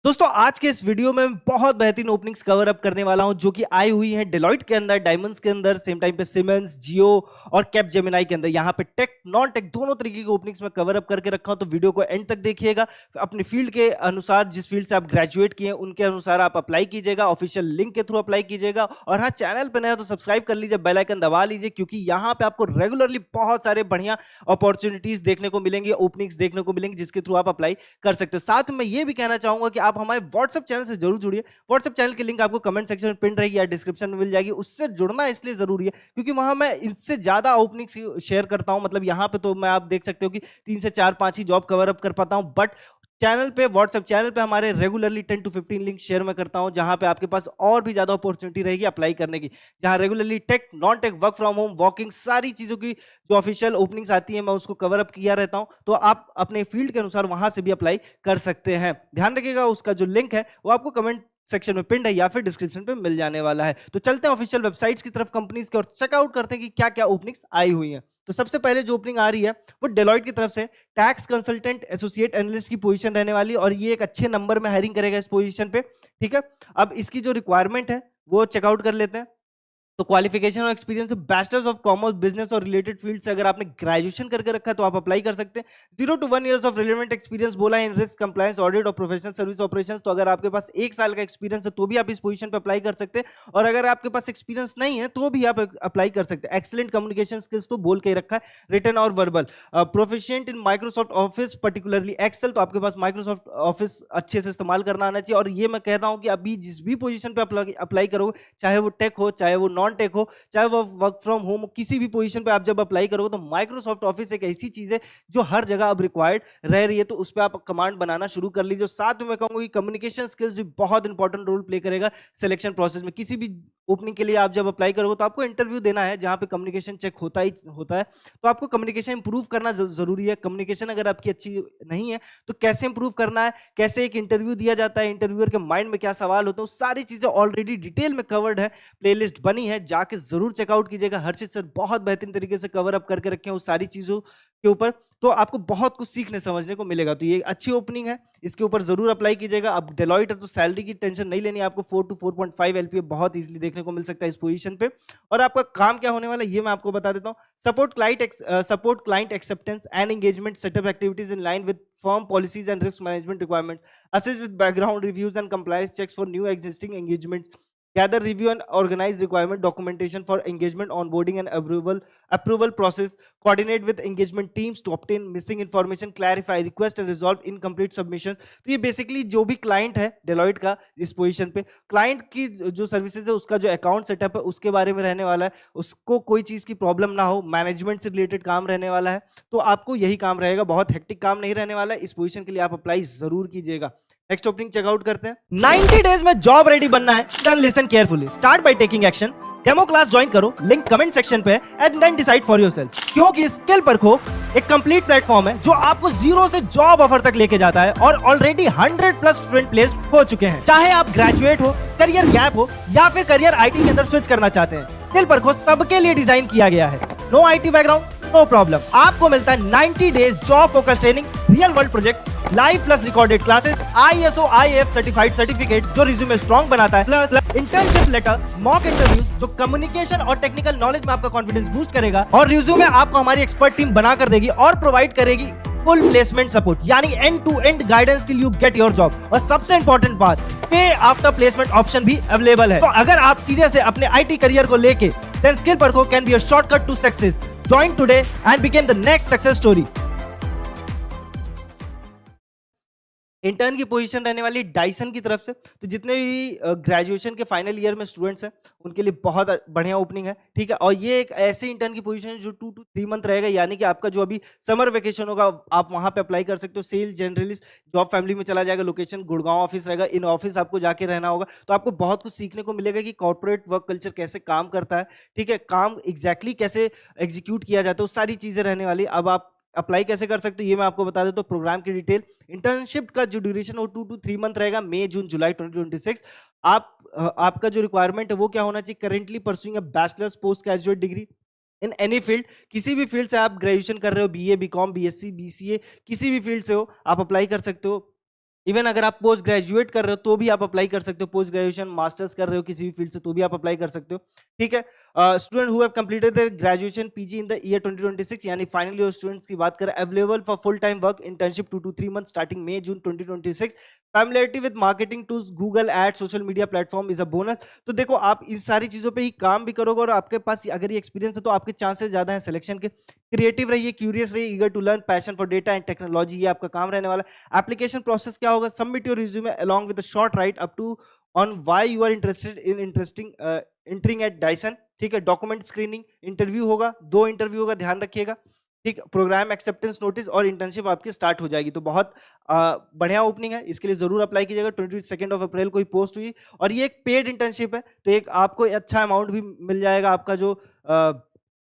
दोस्तों आज के इस वीडियो में मैं बहुत बेहतरीन ओपनिंग्स कवर अप करने वाला हूं जो कि आई हुई हैं डेलॉइट के अंदर, डायमंड्स के अंदर, सेम टाइम पे सिमेंस, जियो और कैप जेमिनाई के अंदर। यहां पे टेक नॉन टेक दोनों तरीके के ओपनिंग्स में कवर अप करके रखा हूं, तो वीडियो को एंड तक देखिएगा। अपनी फील्ड के अनुसार, जिस फील्ड से आप ग्रेजुएट किए उनके अनुसार आप अप्लाई कीजिएगा, ऑफिशियल लिंक के थ्रू अप्लाई कीजिएगा। और हाँ, चैनल पर नया तो सब्सक्राइब कर लीजिए, बेल आइकन दबा लीजिए, क्योंकि यहाँ पे आपको रेगुलरली बहुत सारे बढ़िया अपॉर्चुनिटीज देखने को मिलेंगी, ओपनिंग्स देखने को मिलेंगी, जिसके थ्रू आप अप्लाई कर सकते हो। साथ में ये भी कहना चाहूंगा कि आप हमारे व्हाट्सएप चैनल से जरूर जुड़िए। व्हाट्सएप चैनल की लिंक आपको कमेंट सेक्शन में पिन रहेगी या डिस्क्रिप्शन में मिल जाएगी। उससे जुड़ना इसलिए जरूरी है क्योंकि वहां मैं इससे ज्यादा ओपनिंग्स शेयर करता हूं। मतलब यहां पे तो मैं, आप देख सकते हो कि 3 से 4 5 ही जॉब कवर अप कर पाता हूं, बट चैनल पे, व्हाट्सएप चैनल पे हमारे रेगुलरली 10 to 15 लिंक शेयर मैं करता हूं, जहां पे आपके पास और भी ज्यादा अपॉर्चुनिटी रहेगी अप्लाई करने की। जहां regularly tech, non tech, work from home, walking, सारी चीजों की जो ऑफिशियल ओपनिंग्स आती है मैं उसको कवर अप किया रहता हूं। तो आप अपने फील्ड के अनुसार वहां से भी अप्लाई कर सकते हैं। ध्यान रखिएगा, उसका जो लिंक है वो आपको कमेंट सेक्शन में पिंड है या फिर डिस्क्रिप्शन पे मिल जाने वाला है। तो चलते हैं ऑफिशियल वेबसाइट्स की तरफ, कंपनीज की, और चेकआउट करते हैं कि क्या क्या ओपनिंग्स आई हुई हैं। तो सबसे पहले जो ओपनिंग आ रही है वो डेलॉइट की तरफ से टैक्स कंसल्टेंट एसोसिएट एनालिस्ट की पोजीशन रहने वाली, और ये एक अच्छे नंबर में हायरिंग करेगा इस पोजीशन पे। ठीक है, अब इसकी जो रिक्वायरमेंट है वो चेकआउट कर लेते हैं। तो क्वालिफिकेशन और experience, bachelors of commerce, business और रिलेटेड फील्ड से अगर आपने ग्रेजुएशन करके रखा है तो आप अप्लाई कर सकते हैं। 0 to 1 years of relevant experience बोला है इन रिस्क कंप्लायंस, ऑडिट और प्रोफेशनल सर्विस ऑपरेशंस। तो अगर आपके पास 1 साल का एक्सपीरियंस है तो भी आप इस पोजीशन पे अप्लाई कर सकते हैं, और अगर आपके पास एक्सपीरियंस नहीं है तो भी आप अप्लाई कर सकते हैं। एक्सीलेंट कम्युनिकेशन स्किल्स तो बोल के ही रखा है, रिटन और verbal. Proficient in Microsoft Office, particularly Excel, तो आपके पास माइक्रोसॉफ्ट ऑफिस अच्छे से इस्तेमाल करना आना चाहिए। और ये मैं कहता हूं कि अभी जिस भी पोजीशन पे अप्लाई करोगे, चाहे वो टेक हो, चाहे वो नॉन टेक हो, चाहे वो वर्क फ्रॉम होम, किसी भी पोजीशन पे आप जब अप्लाई करोगे तो माइक्रोसॉफ्ट ऑफिस एक ऐसी चीज है जो हर जगह अब रिक्वायर्ड रह रही है, तो उस पर आप कमांड बनाना शुरू कर लीजिए। साथ में मैं कहूंगा कि कम्युनिकेशन स्किल्स भी बहुत इंपॉर्टेंट रोल प्ले करेगा सिलेक्शन प्रोसेस में। किसी भी ओपनिंग के लिए आप जब अप्लाई करोगे तो आपको इंटरव्यू देना है, जहां पे कम्युनिकेशन चेक होता ही होता है। तो आपको कम्युनिकेशन इंप्रूव करना जरूरी है। कम्युनिकेशन अगर आपकी अच्छी नहीं है तो कैसे इंप्रूव करना है, कैसे एक इंटरव्यू दिया जाता है, इंटरव्यूअर के माइंड में क्या सवाल होते हैं, सारी चीजें ऑलरेडी डिटेल में कवर्ड है, प्लेलिस्ट बनी है, जाके जरूर चेकआउट कीजिएगा। हर्षित सर बहुत बेहतरीन तरीके से कवर अप करके रखे हैं उस सारी चीजों के ऊपर, तो आपको बहुत कुछ सीखने समझने को मिलेगा। तो ये अच्छी ओपनिंग है, इसके ऊपर जरूर अप्लाई कीजिएगा। अब डेलॉइट है तो सैलरी की टेंशन नहीं लेनी है आपको। 4 to 4.5 एलपीए बहुत इजीली देखने को मिल सकता है इस पोजीशन पे। और आपका काम क्या होने वाला है ये मैं आपको बता देता हूं। Support client acceptance and engagement setup activities in line with firm policies and risk management requirements, assist with background reviews and compliance checks for new existing engagements, gather, review and organize requirement documentation for engagement onboarding and approval process, coordinate with engagement teams to obtain missing information, clarify request and resolve incomplete submissions। तो ये basically जो भी client है Deloitte का इस position पे, client की जो सर्विसेज है उसका जो अकाउंट सेटअप है उसके बारे में रहने वाला है, उसको कोई चीज की प्रॉब्लम ना हो, मैनेजमेंट से रिलेटेड काम रहने वाला है। तो आपको यही काम रहेगा, बहुत हेक्टिक काम नहीं रहने वाला है। इस पोजीशन के लिए आप अप्लाई जरूर कीजिएगा। नेक्स्ट ओपनिंग चेकआउट करते हैं। 90 डेज में जॉब रेडी बनना है, then listen carefully, start by taking action. Demo class join करो, लिंक कमेंट सेक्शन पे है, and then decide for yourself. क्योंकि स्किल परखो एक कंप्लीट प्लेटफॉर्म है जो आपको जीरो से जॉब ऑफर तक लेके जाता है, और ऑलरेडी 100+ स्टूडेंट प्लेस्ड हो चुके हैं। चाहे आप ग्रेजुएट हो, करियर गैप हो, या फिर करियर आईटी के अंदर स्विच करना चाहते हैं, स्किल परखो सबके लिए डिजाइन किया गया है। No IT background, no problem, आपको मिलता है 90 days job focus training, real world project, live plus recorded classes, ISO IAF certified certificate जो रिज्यूमे स्ट्रॉन्ग बनाता है, plus internship letter, mock interviews जो कम्युनिकेशन और टेक्निकल नॉलेज में आपका कॉन्फिडेंस बूस्ट करेगा, और रिज्यूमे आपको हमारी एक्सपर्ट टीम बना कर देगी और प्रोवाइड करेगी फुल प्लेसमेंट सपोर्ट, यानी end to end guidance till you get your job. और सबसे इंपॉर्टेंट बात, पे आफ्टर प्लेसमेंट ऑप्शन भी अवेलेबल है। तो अगर आप सीरियस है अपने आईटी करियर को लेके, then skill Parkho can be a shortcut to success. Join today and become the next success story। Intern की पोजीशन रहने वाली डाइसन की तरफ से, तो जितने भी ग्रेजुएशन के फाइनल ईयर में स्टूडेंट्स हैं उनके लिए बहुत बढ़िया ओपनिंग है। ठीक है, और ये एक ऐसी इंटर्न की पोजीशन है जो 2 to 3 मंथ रहेगा, यानी कि आपका जो अभी समर वेकेशन होगा आप वहां पे अप्लाई कर सकते हो। सेल्स जनरलिस्ट जॉब फैमिली में चला जाएगा, लोकेशन गुड़गांव ऑफिस रहेगा, इन ऑफिस आपको जाके रहना होगा। तो आपको बहुत कुछ सीखने को मिलेगा कि कॉर्पोरेट वर्क कल्चर कैसे काम करता है, ठीक है, काम एग्जैक्टली कैसे एग्जीक्यूट किया जाता है, वो सारी चीजें रहने वाली। अब आप अप्लाई कैसे कर सकते हो ये मैं आपको बता देता हूँ। प्रोग्राम की डिटेल, इंटर्नशिप का जो ड्यूरेशन वो 2 to 3 मंथ रहेगा, मई जून जुलाई 2026। आपका जो रिक्वायरमेंट है वो क्या होना चाहिए, currently pursuing a bachelors post graduate degree in any field, किसी भी फील्ड से आप ग्रेजुएशन कर रहे हो, बीए बीकॉम बीएससी बीसीए, किसी भी फील्ड से हो आप अप्लाई कर सकते हो। इवन अगर आप पोस्ट ग्रेजुएट कर रहे हो तो भी आप अप्लाई कर सकते हो, पोस्ट ग्रेजुएशन मास्टर्स कर रहे हो किसी भी फील्ड से तो भी आप अप्लाई कर सकते हो। ठीक है, student who have completed their graduation PG in the year 2026 यानी फाइनल ईयर स्टूडेंट्स की बात करें, available for full time work internship 2 to 3 month starting May June 2026। Familiarity with marketing tools Google ad social media platform is a bonus. तो देखो आप इन सारी चीजों पे ही काम भी करोगे और आपके पास अगर ये एक्सपीरियंस है तो आपके चांसेस ज्यादा हैं सिलेक्शन के। क्रिएटिव रहिए, क्यूरियस रहिए, eager to learn, passion for data and technology, ये आपका काम रहने वाला है। एप्लीकेशन प्रोसेस क्या होगा, submit your resume along with a short write up to on why you are interested in interesting entering at Dyson। ठीक है, डॉक्यूमेंट स्क्रीनिंग इंटरव्यू होगा, 2 इंटरव्यू होगा, ध्यान रखिएगा। ठीक, प्रोग्राम एक्सेप्टेंस नोटिस और इंटर्नशिप आपकी स्टार्ट हो जाएगी। तो बहुत बढ़िया ओपनिंग है, इसके लिए जरूर अप्लाई कीजिएगा। 22 अप्रैल को ही पोस्ट हुई और ये एक पेड इंटर्नशिप है, तो एक आपको अच्छा अमाउंट भी मिल जाएगा। आपका जो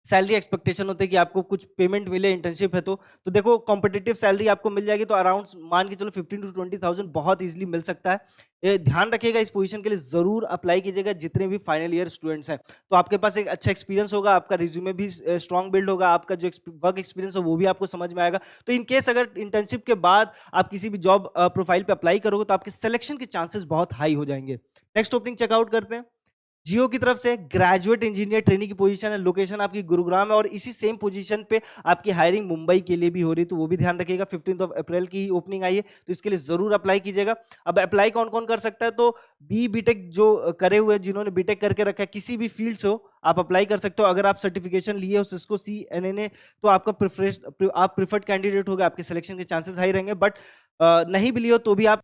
सैलरी एक्सपेक्टेशन होते हैं कि आपको कुछ पेमेंट मिले, इंटर्नशिप है तो देखो कॉम्पिटिटिव सैलरी आपको मिल जाएगी, तो अराउंड मान के चलो 15 to 20,000 बहुत इजीली मिल सकता है। ये ध्यान रखिएगा, इस पोजीशन के लिए जरूर अप्लाई कीजिएगा जितने भी फाइनल ईयर स्टूडेंट्स हैं। तो आपके पास एक अच्छा एक्सपीरियंस होगा, आपका रिज्यूमे भी स्ट्रॉन्ग बिल्ड होगा, आपका जो वर्क एक्सपीरियंस है वो भी आपको समझ में आएगा। तो इन केस अगर इंटर्नशिप के बाद आप किसी भी जॉब प्रोफाइल पे अप्लाई करोगे तो आपके सिलेक्शन के चांसेस बहुत हाई हो जाएंगे। नेक्स्ट ओपनिंग चेकआउट करते हैं। जियो की तरफ से ग्रेजुएट इंजीनियर ट्रेनिंग की पोजीशन है, लोकेशन आपकी गुरुग्राम है और इसी सेम पोजीशन पे आपकी हायरिंग मुंबई के लिए भी हो रही है, तो वो भी ध्यान रखिएगा। 15 अप्रैल की ओपनिंग आई है, तो इसके लिए जरूर अप्लाई कीजिएगा। अब अप्लाई कौन कौन कर सकता है, तो बीटेक जो करे हुए, जिन्होंने बीटेक करके रखा है किसी भी फील्ड से हो, आप अप्लाई कर सकते हो। अगर आप सर्टिफिकेशन लिए हो सिस्को CNNA तो आपका आप प्रिफर्ड कैंडिडेट होगा, आपके सिलेक्शन के चांसेस हाई रहेंगे। बट नहीं भी लियो तो भी आप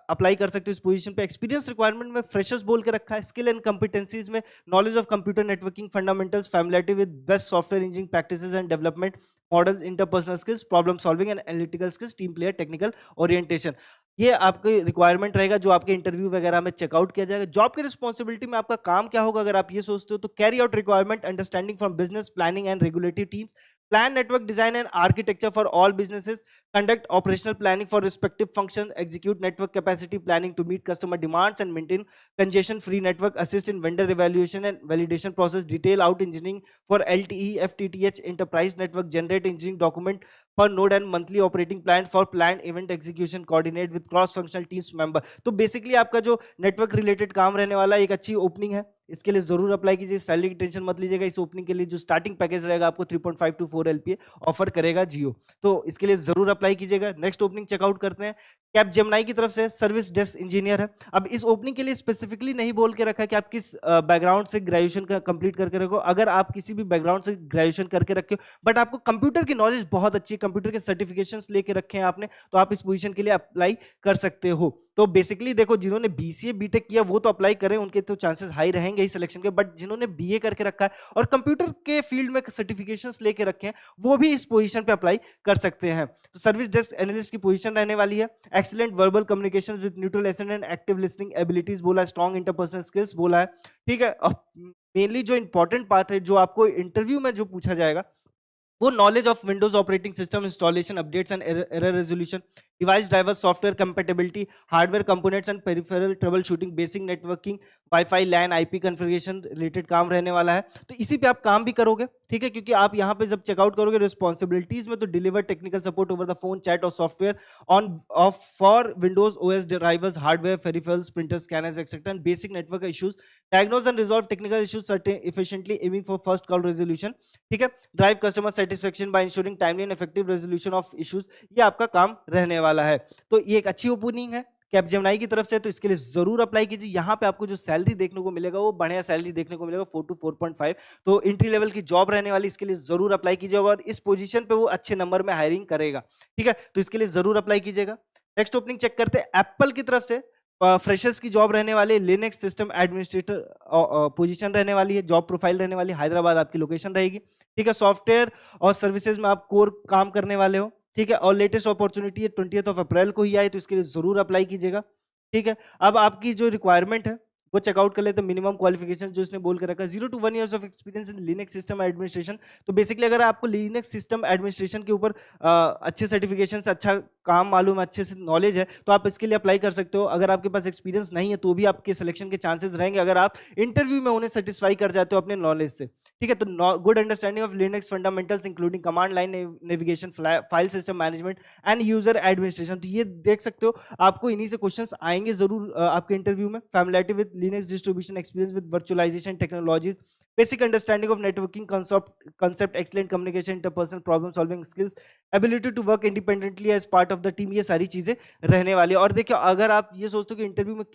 अप्लाई कर सकते हो इस पोजीशन पे। एक्सपीरियंस रिक्वायरमेंट में फ्रेशर्स बोल के रखा है। स्किल एंड कंपिटेंसीज में knowledge of computer networking fundamentals, familiarity with best software engineering practices and development models, interpersonal skills, problem solving and analytical skills, team player, technical orientation, ये आपके requirement रहेगा जो आपके इंटरव्यू वगैरह में चेकआउट किया जाएगा। जॉब की रिस्पॉन्सिबिलिटी में आपका काम क्या होगा अगर आप ये सोचते हो, तो carry out requirement understanding from business planning and regulatory teams, plan network design and architecture for all businesses, conduct operational planning for respective functions, execute network capacity planning to meet customer demands and maintain congestion free network, assist in vendor evaluation and validation process, detail out engineering for LTE FTTH enterprise network, generate engineering document for node and monthly operating plan for planned event execution, coordinate with cross functional teams member। तो basically आपका जो network related काम रहने वाला एक अच्छी opening है, इसके लिए जरूर अप्लाई कीजिए। सैलरी की टेंशन मत लीजिएगा, इस ओपनिंग के लिए जो स्टार्टिंग पैकेज रहेगा आपको 3.5 to 4 LPA ऑफर करेगा जियो, तो इसके लिए जरूर अप्लाई कीजिएगा। नेक्स्ट ओपनिंग चेकआउट करते हैं। कैप जेमिनी की तरफ से सर्विस डेस्क इंजीनियर है। अब इस ओपनिंग के लिए स्पेसिफिकली नहीं बोल के रखा है कि आप किस बैकग्राउंड से ग्रेजुएशन कंप्लीट करके रखो। अगर आप किसी भी बैकग्राउंड से ग्रेजुएशन करके रखे हो बट आपको कंप्यूटर की नॉलेज बहुत अच्छी है, कंप्यूटर के सर्टिफिकेशंस लेके रखे हैं आपने, तो आप इस पोजीशन के लिए अप्लाई कर सकते हो। तो बेसिकली देखो जिन्होंने BCA बीटेक किया वो तो अप्लाई करें, उनके तो चांसेस हाई रहेंगे ही सिलेक्शन के। बट जिन्होंने BA करके रखा है और कंप्यूटर के फील्ड में सर्टिफिकेशंस लेके रखे हैं वो भी इस पोजीशन पे अप्लाई कर सकते हैं। तो सर्विस डेस्क एनालिस्ट की पोजीशन रहने वाली है। Excellent verbal communication with neutral accent and active listening abilities बोला है, स्ट्रॉन्ग इंटरपर्सनल स्किल्स बोला है। ठीक है, और मेनली जो इंपॉर्टेंट बात है जो आपको इंटरव्यू में जो पूछा जाएगा वो knowledge of Windows operating system installation, updates and error resolution, device driver, software compatibility, hardware components and peripheral troubleshooting, basic networking, wifi LAN IP configuration related काम रहने वाला है। तो इसी पे आप काम भी करोगे, ठीक है, क्योंकि आप यहाँ पे जब चेकआउट करोगे रिस्पॉन्सिबिलिटीज में, तो deliver technical support over the phone, chat और software on off for Windows OS drivers, hardware peripherals, printers, scanners etcetera, and basic network issues, diagnose and resolve technical issues efficiently, aiming for first call resolution. ठीक है, drive customer satisfaction by ensuring timely and effective resolution of issues, ये आपका काम रहने वाला है। तो ये एक अच्छी ओपनिंग है कैप जेमिनी की तरफ से, तो इसके लिए जरूर अप्लाई कीजिए। यहाँ पे आपको जो सैलरी देखने को मिलेगा वो बढ़िया सैलरी देखने को मिलेगा, 4 to 4.5, तो एंट्री लेवल की जॉब रहने वाली, इसके लिए जरूर अप्लाई कीजिएगा और इस पोजीशन पे वो अच्छे नंबर में हायरिंग करेगा। ठीक है, तो इसके लिए जरूर अप्लाई कीजिएगा। नेक्स्ट ओपनिंग चेक करते हैं। एप्पल की तरफ से फ्रेशर्स की जॉब रहने वाली, लिनक्स सिस्टम एडमिनिस्ट्रेटर पोजीशन रहने वाली है, जॉब प्रोफाइल रहने वाली, हैदराबाद आपकी लोकेशन रहेगी। ठीक है, सॉफ्टवेयर और सर्विसेज में आप कोर काम करने वाले हो। ठीक है, और लेटेस्ट अपॉर्चुनिटी है 20 अप्रैल को ही आई, तो इसके लिए जरूर अप्लाई कीजिएगा। ठीक है, अब आपकी जो रिक्वायरमेंट है वो चेकआउट कर लेते हैं। मिनिमम क्वालिफिकेशन जो इसने बोल कर रखा है 0 to 1 years of experience in Linux system administration. तो बेसिकली अगर आपको लिनक्स सिस्टम एडमिनिस्ट्रेशन के ऊपर अच्छे सर्टिफिकेशन, अच्छा काम मालूम है, अच्छे से नॉलेज है, तो आप इसके लिए अप्लाई कर सकते हो। अगर आपके पास एक्सपीरियंस नहीं है तो भी आपके सिलेक्शन के चांसेस रहेंगे अगर आप इंटरव्यू में उन्हें सेटिस्फाई कर जाते हो अपने नॉलेज से। ठीक है, तो good understanding of Linux fundamentals including command line navigation, file system management and user administration. तो ये देख सकते हो आपको इन्हीं से क्वेश्चंस आएंगे जरूर आपके इंटरव्यू में। Familiarity with Linux distribution, experience with virtualization technologies, basic understanding of networking concept, excellent communication, interpersonal problem solving skills, ability to work independently as part of the team, ये सारी चीजें रहने वाली है। और देखिए, अगर आप ये सोचते हो कि इंटरव्यू में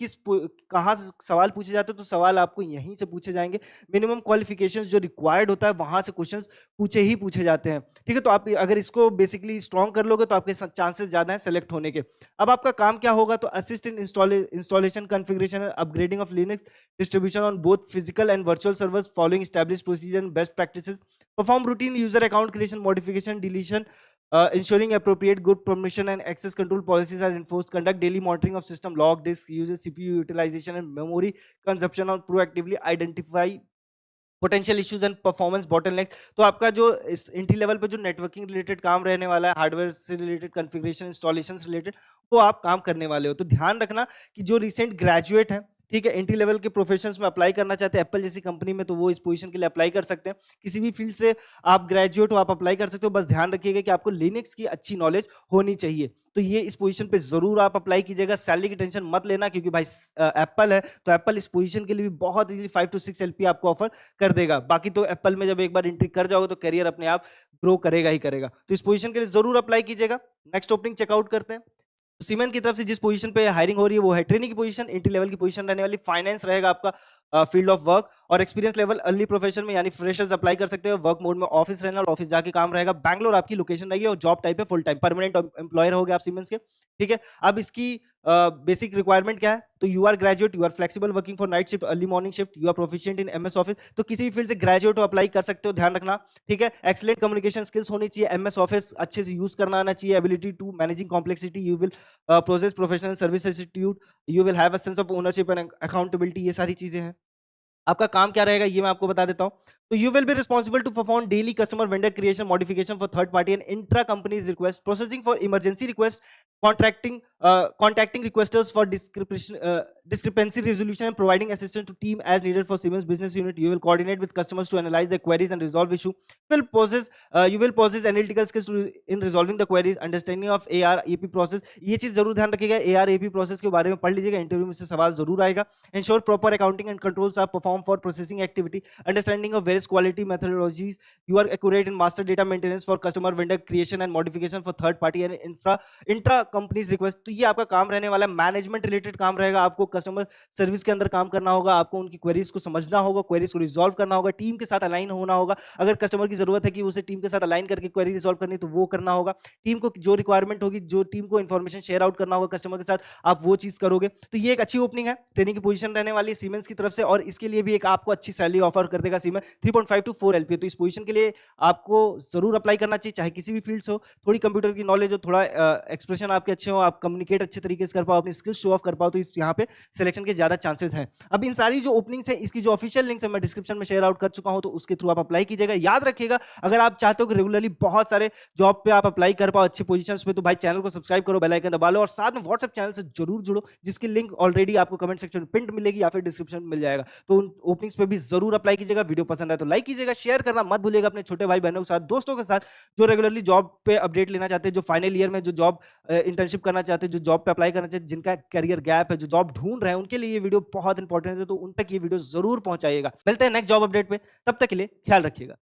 कहाँ से सवाल पूछे जाते हैं, तो सवाल आपको यहीं से पूछे जाएंगे। मिनिमम क्वालिफिकेशंस जो रिक्वायर्ड होता है वहां से क्वेश्चंस पूछे ही पूछे जाते हैं। ठीक है, तो आप अगर इसको बेसिकली स्ट्रॉन्ग कर लोगे तो आपके चांसेस ज्यादा हैं सेलेक्ट होने के। अब आपका काम क्या होगा, तो assist in installation, configuration and upgrading of Linux distribution on both physical and virtual servers following established procedure and best practices, perform routine user account creation, modification, deletion, ensuring appropriate group permission and access control policies are enforced, conduct daily monitoring of system log, disk usage, CPU utilization and memory consumption, और proactively identify potential issues and performance bottlenecks. तो आपका जो इस entry level पे जो networking related काम रहने वाला है, हार्डवेयर से रिलेटेड, कॉन्फ़िगरेशन, इंस्टॉलेशन से रिलेटेड, वो आप काम करने वाले हो। तो ध्यान रखना कि जो रिसेंट ग्रेजुएट है, ठीक है, एंट्री लेवल के प्रोफेशंस में अप्लाई करना चाहते हैं एप्पल जैसी कंपनी में, तो वो इस पोजीशन के लिए अप्लाई कर सकते हैं। किसी भी फील्ड से आप ग्रेजुएट हो, आप अप्लाई कर सकते हो। बस ध्यान रखिएगा कि आपको लिनक्स की अच्छी नॉलेज होनी चाहिए। तो ये इस पोजीशन पे जरूर आप अप्लाई कीजिएगा। सैलरी की टेंशन मत लेना, क्योंकि भाई एप्पल है, तो एप्पल इस पोजीशन के लिए भी बहुत इजीली 5 to 6 LP आपको ऑफर कर देगा। बाकी तो एप्पल में जब एक बार एंट्री कर जाओगे तो करियर अपने आप ग्रो करेगा ही करेगा। तो इस पोजीशन के लिए जरूर अप्लाई कीजिएगा। नेक्स्ट ओपनिंग चेकआउट करते हैं। सीमेंस की तरफ से जिस पोजीशन पे हायरिंग हो रही है वो है ट्रेनिंग की पोजीशन, एंट्री लेवल की पोजीशन रहने वाली। फाइनेंस रहेगा आपका फील्ड ऑफ वर्क, और एक्सपीरियंस लेवल अर्ली प्रोफेशन में यानी फ्रेशर्स अप्लाई कर सकते हो। वर्क मोड में ऑफिस रहना, ऑफिस जाके काम रहेगा। बैंगलोर आपकी लोकेशन रहेगी, और जॉब टाइप है फुल टाइम परमानेंट एम्प्लॉयर हो गए आप सीमेंस के। ठीक है, अब इसकी बेसिक रिक्वायरमेंट क्या है, तो you are graduate, you are flexible working for night shift, early morning shift, you are proficient in MS office. तो किसी भी फील्ड से ग्रेजुएट हो अप्लाई कर सकते हो, ध्यान रखना। ठीक है, एक्सीलेंट कम्युनिकेशन स्किल्स होनी चाहिए, MS ऑफिस अच्छे से यूज करना आना चाहिए, ability to managing complexity, you will process professional service attitude, you will have a sense of ownership and accountability, ये सारी चीजें हैं। आपका काम क्या रहेगा ये मैं आपको बता देता हूं। तो you will be responsible to perform daily customer vendor creation, modification for third party and intra companies request, processing for emergency request, contacting requesters for discrepancy resolution and providing assistance to team as needed for Siemens business unit. You will coordinate with customers to analyze their queries and resolve issue. You will possess analytical skills in resolving the queries, understanding of AR AP process. ये चीज जरूर ध्यान रखिएगा, AR AP process के बारे में पढ़ लीजिएगा, इंटरव्यू में से सवाल जरूर आएगा। Ensure proper accounting and controls are performed for processing activity, understanding of various quality methodologies. You are accurate in master data maintenance for customer vendor creation and modification for third party and intra companies request. तो ये आपका काम रहने वाला है, management related काम रहेगा। आपको कस्टमर सर्विस के अंदर काम करना होगा, आपको उनकी क्वेरीज को समझना होगा, क्वेरीज को रिजॉल्व करना होगा, टीम के साथ अलाइन होना होगा। अगर कस्टमर की जरूरत है कि उसे टीम के साथ अलाइन करके क्वेरी रिजॉल्व करनी, तो वो करना होगा। टीम को जो रिक्वायरमेंट होगी, जो टीम को इन्फॉर्मेशन शेयर आउट करना होगा कस्टमर के साथ, आप वो चीज करोगे। तो ये एक अच्छी ओपनिंग है, ट्रेनिंग की पोजीशन रहने वाली है सीमेंस की तरफ से, और इसके लिए भी एक आपको अच्छी सैलरी ऑफर कर देगा सीमेंस, 3.5 to 4 LPA। तो इस पोजीशन के लिए आपको जरूर अप्लाई करना चाहिए, चाहे किसी भी फील्ड से हो। थोड़ी कंप्यूटर की नॉलेज हो, थोड़ा एक्सप्रेशन आपके अच्छे हो, आप कम्युनिकेट अच्छे तरीके से कर पाओ, अपनी स्किल्स शो ऑफ कर पाओ, तो इस यहाँ पे सिलेक्शन के ज्यादा चांसेस हैं। अब इन सारी जो ओपनिंग्स है, इसकी जो ऑफिशियल लिंक्स है मैं डिस्क्रिप्शन में शेयर आउट कर चुका हूं, तो उसके थ्रू आप अप्लाई कीजिएगा। याद रखिएगा, अगर आप चाहते हो कि रेगुलरली बहुत सारे जॉब पे आप अप्लाई कर पाओ अच्छे पोजीशंस पे, तो भाई चैनल को सब्सक्राइब करो, बेल आइकन दबा लो, और साथ में व्हाट्सएप चैनल से जरूर जुड़ो, जिसकी लिंक ऑलरेडी आपको कमेंट सेक्शन में पिंड मिलेगी या फिर डिस्क्रिप्शन में मिल जाएगा। तो उन ओपनिंग्स पे भी जरूर अप्लाई कीजिएगा। वीडियो पसंद आए तो लाइक कीजिएगा, शेयर करना मत भूलिएगा अपने छोटे भाई बहनों के साथ, दोस्तों के साथ, जो रेगुलरली जॉब पे अपडेट लेना चाहते हैं, जो फाइनल ईयर में जो जॉब इंटर्नशिप करना चाहते हैं, जो जॉब पे अप्लाई करना चाहते हैं, जिनका करियर गैप है, जो जॉब ढूंढ रहे हैं, उनके लिए ये वीडियो बहुत इंपॉर्टेंट है। तो उन तक ये वीडियो जरूर पहुंचाइएगा। मिलते हैं नेक्स्ट जॉब अपडेट पे, तब तक के लिए ख्याल रखिएगा।